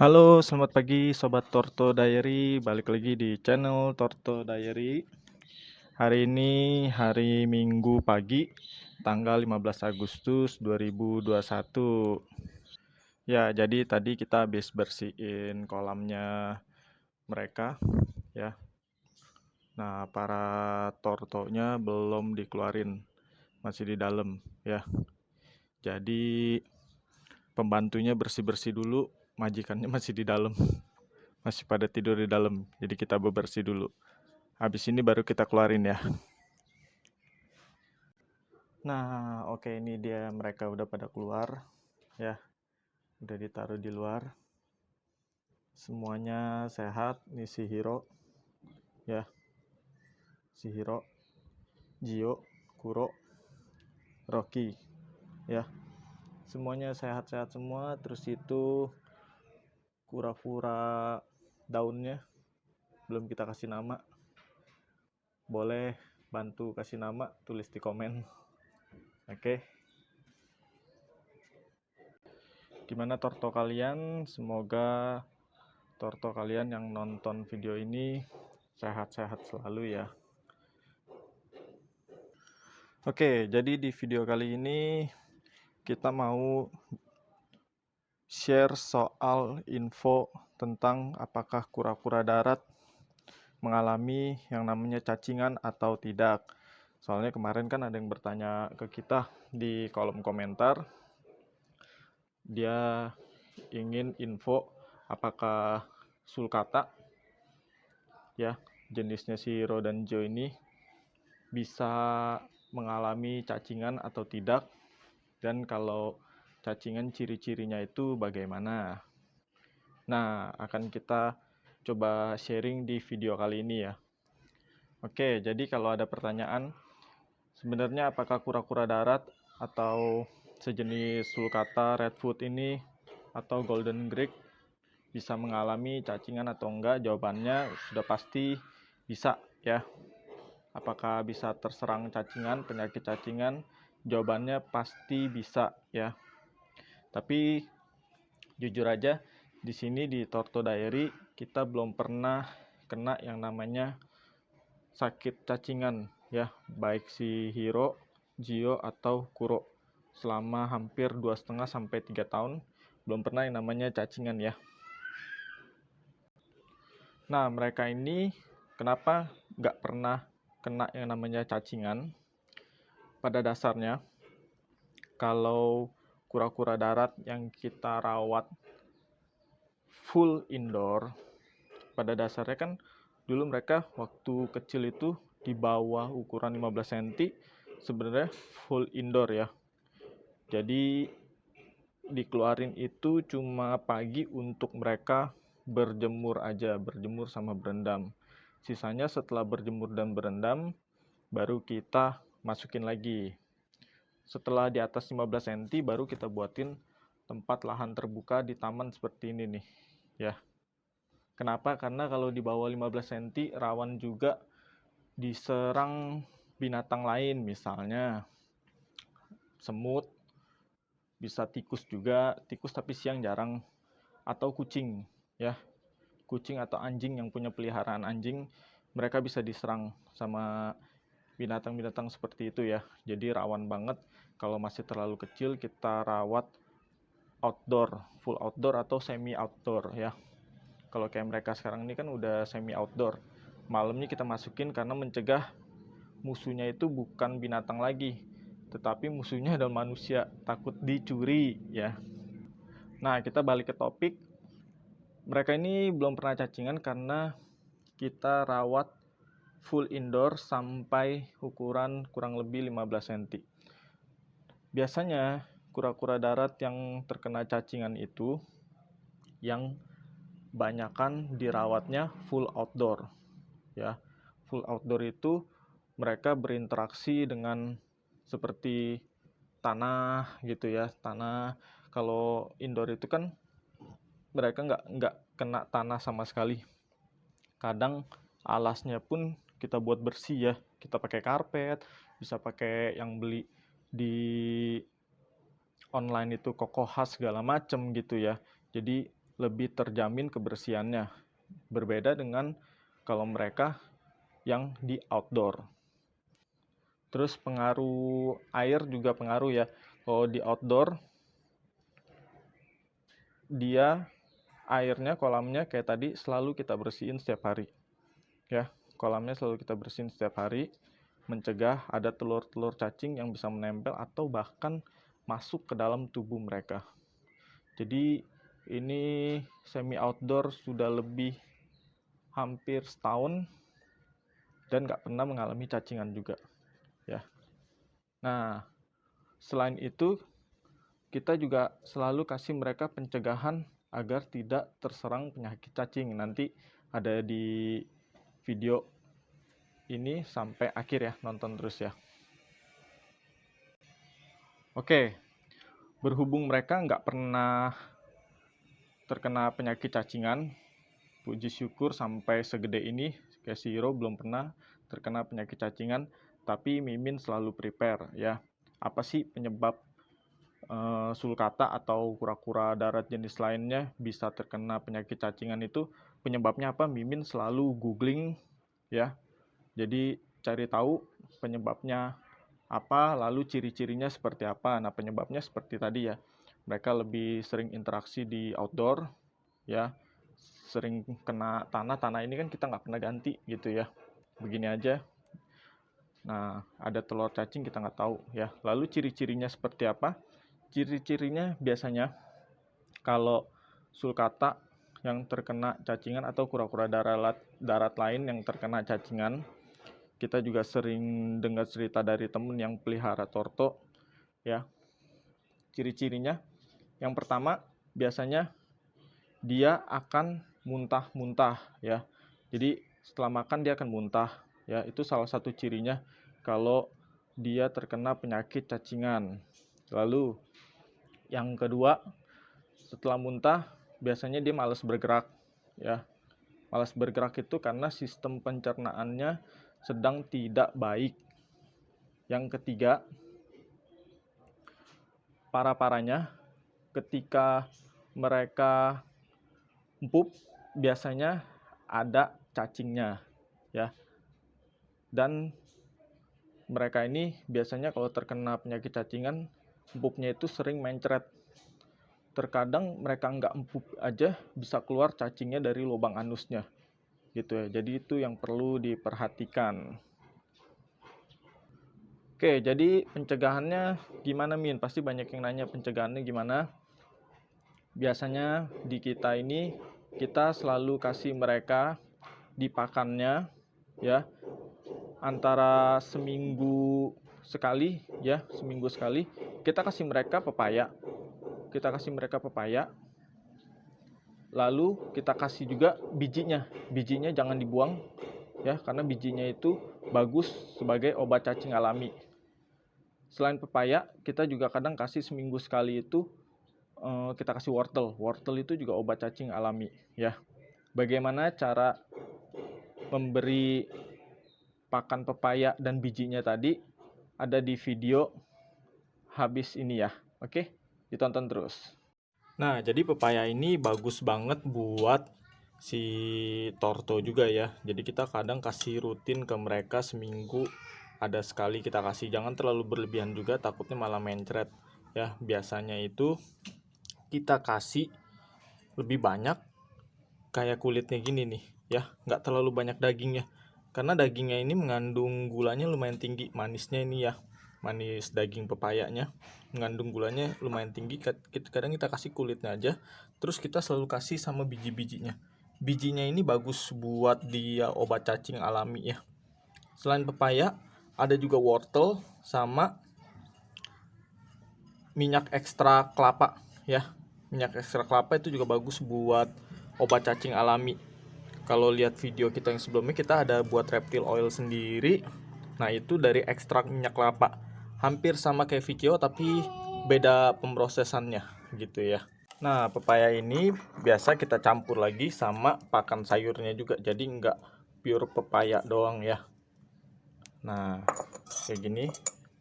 Halo, selamat pagi Sobat Torto Diary. Balik lagi di channel Torto Diary. Hari ini hari Minggu pagi, tanggal 15 Agustus 2021. Ya, jadi tadi kita habis bersihin kolamnya mereka ya. Nah, para tortonya belum dikeluarin, masih di dalam ya. Jadi pembantunya bersih-bersih dulu, majikannya masih di dalam. Masih pada tidur di dalam, jadi kita bebersih dulu. Habis ini baru kita keluarin ya. Nah, oke, ini dia mereka udah pada keluar ya. Udah ditaruh di luar. Semuanya sehat. Ini si Hiro ya. Si Hiro, Jio, Kuro, Rocky ya. Semuanya sehat-sehat semua. Terus itu kura-kura daunnya belum kita kasih nama. Boleh bantu kasih nama, tulis di komen. Oke. Gimana torto kalian? Semoga torto kalian yang nonton video ini sehat-sehat selalu ya. Oke, jadi di video kali ini kita mau share soal info tentang apakah kura-kura darat mengalami yang namanya cacingan atau tidak. Soalnya kemarin kan ada yang bertanya ke kita di kolom komentar. Dia ingin info apakah sulcata ya, jenisnya si Hiro dan Joe ini bisa mengalami cacingan atau tidak, dan kalau cacingan ciri-cirinya itu bagaimana. Nah, akan kita coba sharing di video kali ini ya. Oke, jadi kalau ada pertanyaan, sebenarnya apakah kura-kura darat atau sejenis sulcata, redfoot ini atau golden grake bisa mengalami cacingan atau enggak? Jawabannya sudah pasti bisa ya. Apakah bisa terserang cacingan, penyakit cacingan? Jawabannya pasti bisa ya. Tapi jujur aja di sini di Torto Diary kita belum pernah kena yang namanya sakit cacingan ya, baik si Hiro, Jio atau Kuro. Selama hampir 2,5 sampai 3 tahun belum pernah yang namanya cacingan ya. Nah, mereka ini kenapa nggak pernah kena yang namanya cacingan? Pada dasarnya, kalau kura-kura darat yang kita rawat full indoor, pada dasarnya kan dulu mereka waktu kecil itu di bawah ukuran 15 cm, sebenarnya full indoor ya. Jadi dikeluarin itu cuma pagi untuk mereka berjemur aja, berjemur sama berendam. Sisanya setelah berjemur dan berendam, baru kita masukin lagi. Setelah di atas 15 cm baru kita buatin tempat lahan terbuka di taman seperti ini nih ya. Kenapa? Karena kalau di bawah 15 cm rawan juga diserang binatang lain, misalnya semut, bisa tikus juga, tikus tapi siang jarang, atau kucing ya. Kucing atau anjing yang punya peliharaan anjing, mereka bisa diserang sama binatang-binatang seperti itu ya. Jadi rawan banget kalau masih terlalu kecil kita rawat outdoor, full outdoor atau semi outdoor ya. Kalau kayak mereka sekarang ini kan udah semi outdoor. Malamnya kita masukin karena mencegah musuhnya itu bukan binatang lagi, tetapi musuhnya adalah manusia, takut dicuri ya. Nah, kita balik ke topik. Mereka ini belum pernah cacingan karena kita rawat full indoor sampai ukuran kurang lebih 15 cm. Biasanya kura-kura darat yang terkena cacingan itu yang banyakan dirawatnya full outdoor ya. Full outdoor itu mereka berinteraksi dengan seperti tanah gitu ya. Tanah, kalau indoor itu kan mereka nggak kena tanah sama sekali. Kadang alasnya pun kita buat bersih ya, kita pakai karpet, bisa pakai yang beli di online itu Koko Khas segala macem gitu ya. Jadi lebih terjamin kebersihannya. Berbeda dengan kalau mereka yang di outdoor. Terus pengaruh air juga pengaruh ya. Kalau di outdoor, dia airnya, kolamnya kayak tadi selalu kita bersihin setiap hari. Ya, kolamnya selalu kita bersihin setiap hari, mencegah ada telur-telur cacing yang bisa menempel atau bahkan masuk ke dalam tubuh mereka. Jadi ini semi outdoor sudah lebih hampir setahun dan nggak pernah mengalami cacingan juga ya. Nah, selain itu kita juga selalu kasih mereka pencegahan agar tidak terserang penyakit cacing. Nanti ada di video ini sampai akhir ya, nonton terus ya. Oke, berhubung mereka nggak pernah terkena penyakit cacingan, puji syukur sampai segede ini, kayak si Hiro belum pernah terkena penyakit cacingan, tapi Mimin selalu prepare ya. Apa sih penyebab sulcata atau kura-kura darat jenis lainnya bisa terkena penyakit cacingan itu? Penyebabnya apa? Mimin selalu googling ya. Jadi cari tahu penyebabnya apa, lalu ciri-cirinya seperti apa. Nah, penyebabnya seperti tadi ya. Mereka lebih sering interaksi di outdoor ya. Sering kena tanah ini kan kita nggak pernah ganti gitu ya. Begini aja. Nah, ada telur cacing kita nggak tahu ya. Lalu ciri-cirinya seperti apa? Ciri-cirinya biasanya kalau sulcata yang terkena cacingan atau kura-kura darat lain yang terkena cacingan, kita juga sering dengar cerita dari temen yang pelihara torto ya. Ciri-cirinya yang pertama biasanya dia akan muntah-muntah ya. Jadi setelah makan dia akan muntah ya. Itu salah satu cirinya kalau dia terkena penyakit cacingan. Lalu yang kedua, setelah muntah biasanya dia malas bergerak ya. Malas bergerak itu karena sistem pencernaannya sedang tidak baik. Yang ketiga, parah-parahnya ketika mereka empuk biasanya ada cacingnya ya. Dan mereka ini biasanya kalau terkena penyakit cacingan, empuknya itu sering mencret. Terkadang mereka nggak empuk aja bisa keluar cacingnya dari lubang anusnya gitu ya. Jadi itu yang perlu diperhatikan. Oke, jadi pencegahannya gimana Min? Pasti banyak yang nanya pencegahannya gimana. Biasanya di kita ini kita selalu kasih mereka di pakannya ya, antara seminggu sekali ya, seminggu sekali kita kasih mereka pepaya. Lalu kita kasih juga bijinya. Bijinya jangan dibuang ya, karena bijinya itu bagus sebagai obat cacing alami. Selain pepaya, kita juga kadang kasih seminggu sekali itu kita kasih wortel. Wortel itu juga obat cacing alami ya. Bagaimana cara memberi pakan pepaya dan bijinya tadi ada di video habis ini ya. Oke, ditonton terus. Nah, jadi pepaya ini bagus banget buat si torto juga ya. Jadi kita kadang kasih rutin ke mereka seminggu ada sekali kita kasih. Jangan terlalu berlebihan juga, takutnya malah mencret ya. Biasanya itu kita kasih lebih banyak kayak kulitnya gini nih ya, nggak terlalu banyak dagingnya. Karena dagingnya ini mengandung gulanya lumayan tinggi, manisnya ini ya. Manis daging pepayanya mengandung gulanya lumayan tinggi. Kadang kita kasih kulitnya aja, terus kita selalu kasih sama biji-bijinya. Bijinya ini bagus buat dia obat cacing alami ya. Selain pepaya ada juga wortel sama minyak ekstra kelapa ya. Minyak ekstra kelapa itu juga bagus buat obat cacing alami. Kalau lihat video kita yang sebelumnya, kita ada buat reptile oil sendiri. Nah, itu dari ekstrak minyak kelapa. Hampir sama kayak Vikio tapi beda pemrosesannya gitu ya. Nah, pepaya ini biasa kita campur lagi sama pakan sayurnya juga. Jadi nggak pure pepaya doang ya. Nah, kayak gini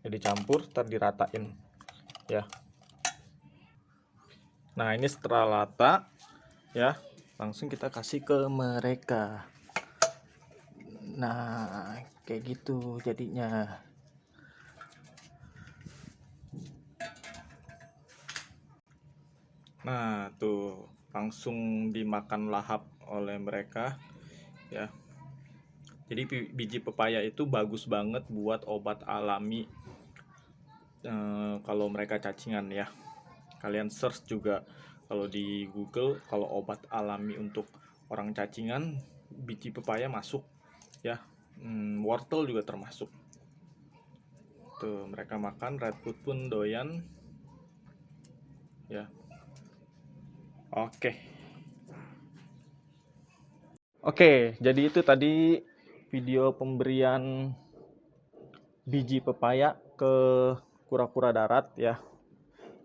jadi campur, ntar diratain ya. Nah, ini setelah rata ya. Langsung kita kasih ke mereka. Nah, kayak gitu jadinya. Nah, tuh langsung dimakan lahap oleh mereka ya. Jadi biji pepaya itu bagus banget buat obat alami kalau mereka cacingan ya. Kalian search juga kalau di Google, kalau obat alami untuk orang cacingan, biji pepaya masuk ya. Wortel juga termasuk. Tuh mereka makan, redwood pun doyan ya. Oke, jadi itu tadi video pemberian biji pepaya ke kura-kura darat ya,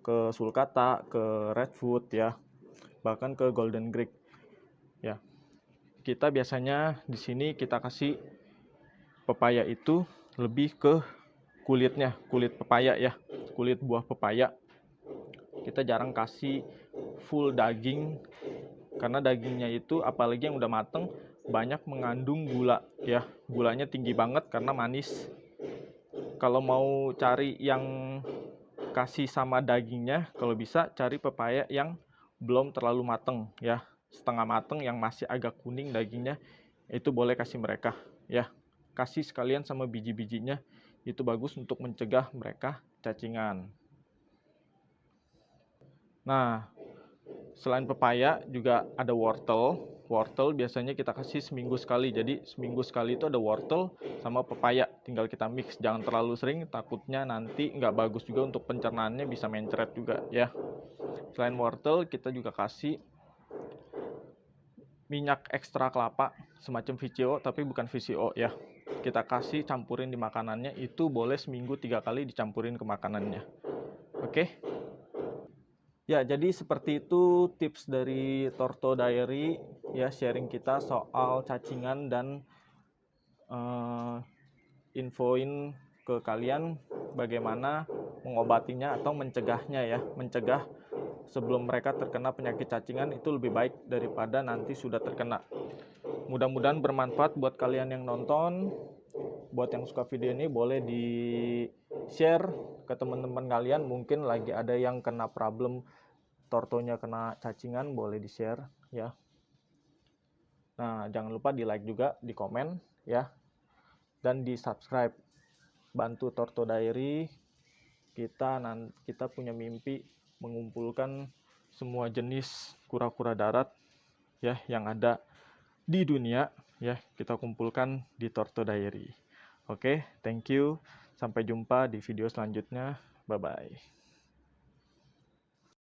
ke sulcata, ke redwood ya, bahkan ke golden grake ya. Kita biasanya di sini kita kasih pepaya itu lebih ke kulitnya, kulit pepaya ya, kulit buah pepaya. Kita jarang kasih full daging karena dagingnya itu apalagi yang udah mateng banyak mengandung gula ya. Gulanya tinggi banget karena manis. Kalau mau cari yang kasih sama dagingnya, kalau bisa cari pepaya yang belum terlalu mateng ya. Setengah mateng yang masih agak kuning dagingnya, itu boleh kasih mereka ya. Kasih sekalian sama biji-bijinya, itu bagus untuk mencegah mereka cacingan. Nah, selain pepaya juga ada wortel. Wortel biasanya kita kasih seminggu sekali. Jadi seminggu sekali itu ada wortel sama pepaya. Tinggal kita mix. Jangan terlalu sering, takutnya nanti nggak bagus juga untuk pencernaannya, bisa mencret juga ya. Selain wortel, kita juga kasih minyak ekstra kelapa, semacam VCO tapi bukan VCO ya. Kita kasih campurin di makanannya, itu boleh seminggu 3 kali dicampurin ke makanannya. Oke? Ya, jadi seperti itu tips dari Torto Diary ya, sharing kita soal cacingan dan infoin ke kalian bagaimana mengobatinya atau mencegahnya ya, mencegah sebelum mereka terkena penyakit cacingan itu lebih baik daripada nanti sudah terkena. Mudah-mudahan bermanfaat buat kalian yang nonton. Buat yang suka video ini boleh di share ke teman-teman kalian, mungkin lagi ada yang kena problem tortonya kena cacingan, boleh di share ya. Nah, jangan lupa di like juga, di komen ya, dan di subscribe. Bantu Torto Diary. Kita punya mimpi mengumpulkan semua jenis kura-kura darat ya yang ada di dunia ya, kita kumpulkan di Torto Diary. Oke, thank you. Sampai jumpa di video selanjutnya. Bye bye.